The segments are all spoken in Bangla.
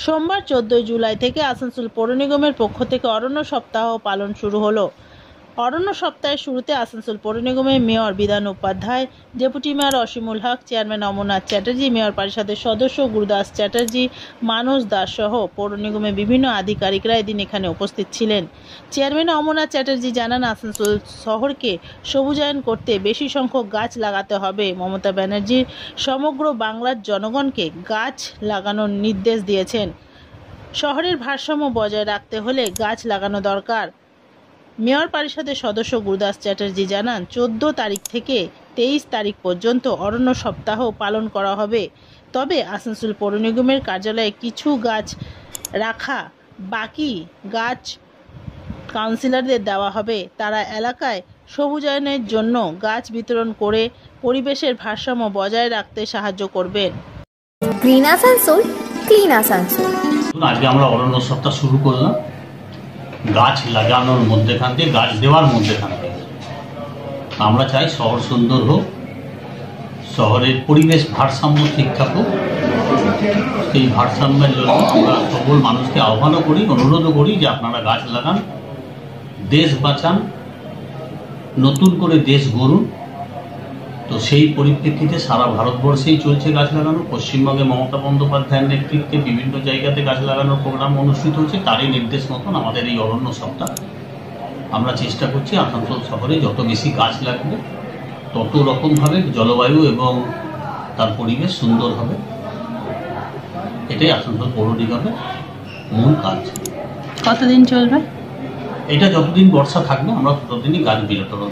সোমবার 14 জুলাই থেকে আসানসোল পৌর নিগমের পক্ষ থেকে অরণ্য সপ্তাহ পালন শুরু হলো। অরণ্য সপ্তাহের শুরুতে আসানসোল পৌর নিগমের mayor Bidhan Upadhyay, deputy mayor Asimul হক, চেয়ারম্যান অমরনাথ চ্যাটার্জি, মেয়র পরিষদের সদস্য গুরুদাস চ্যাটার্জি, মানস দাস সহ পৌর নিগমের বিভিন্ন আধিকারিকরা এদিন এখানে উপস্থিত ছিলেন। চেয়ারম্যান অমরনাথ চ্যাটার্জি জানান, আসানসোল শহরকে সবুজায়ন করতে বেশি সংখ্যক গাছ লাগাতে হবে। মমতা ব্যানার্জি সমগ্র বাংলার জনগণকে গাছ লাগানোর নির্দেশ দিয়েছেন। শহরের ভারসাম্য বজায় রাখতে হলে গাছ লাগানো দরকার। মেয়র পরিষদের সদস্য গুরুদাস চ্যাটার্জি জানান, 14 তারিখ থেকে 23 তারিখ পর্যন্ত অরণ্য সপ্তাহ পালন করা হবে। তবে আসানসোল পৌর নিগমের কার্যালয়ে কিছু গাছ রাখা, বাকি গাছ কাউন্সিলরদের দেওয়া হবে। তারা এলাকায় সবুজায়নের জন্য গাছ বিতরণ করে পরিবেশের ভারসাম্য বজায় রাখতে সাহায্য করবেন। Green Asansol, clean Asansol. আজকে আমরা অরণ্য সপ্তাহ শুরু করলাম গাছ লাগানোর মধ্যেখান থেকে, গাছ দেওয়ার মধ্যেখান থেকে। আমরা চাই শহর সুন্দর হোক, শহরের পরিবেশ ভারসাম্য ঠিক থাকুক। সেই ভারসাম্যের জন্য আমরা সকল মানুষকে আহ্বানও করি, অনুরোধও করি যে আপনারা গাছ লাগান, দেশ বাঁচান, নতুন করে দেশ গড়ুন। তো সেই পরিপ্রেক্ষিতে সারা ভারতবর্ষেই চলছে গাছ লাগানো। পশ্চিমবঙ্গে মমতা বন্দ্যোপাধ্যায়ের নেতৃত্বে বিভিন্ন জায়গাতে গাছ লাগানোর প্রোগ্রাম অনুষ্ঠিত হচ্ছে। তারই নির্দেশ মতন আমাদের এই অরণ্য সপ্তাহ আমরা চেষ্টা করছি আসানসোল শহরে যত বেশি গাছ লাগবে তত রকমভাবে জলবায়ু এবং তার পরিবেশ সুন্দর হবে। এটাই আসানসোল পৌর নিগমের মূল কাজ। কতদিন চলবে এটা? যতদিন বর্ষা থাকবে আমরা ততদিনই গাছ বিতরণ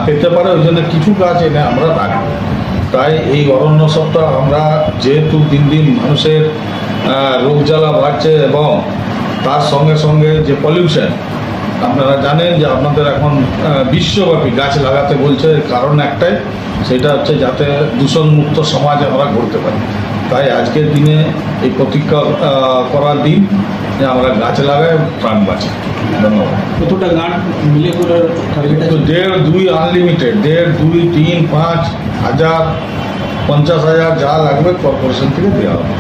পেতে পারে, ওই জন্য কিছু গাছ এনে আমরা রাখি। তাই এই অরণ্য সপ্তাহ আমরা, যেহেতু দিন দিন মানুষের রোগ জ্বালা বাড়ছে এবং তার সঙ্গে সঙ্গে যে পলিউশন, আপনারা জানেন যে আপনাদের এখন বিশ্বব্যাপী গাছ লাগাতে বলছে। কারণ একটাই, সেটা হচ্ছে যাতে দূষণমুক্ত সমাজ আমরা গড়তে পারি। তাই আজকের দিনে এই প্রতিজ্ঞা করার দিন যে আমরা গাছ লাগাই, প্রাণ বাঁচি। ধন্যবাদ। কতটা গাছ মিলে করে টার্গেট আছে? 1.5, 2 আনলিমিটেড। 1.5, 2, 3, 5, 1000, 50,000 যা লাগবে কর্পোরেশন থেকে দেওয়া হবে।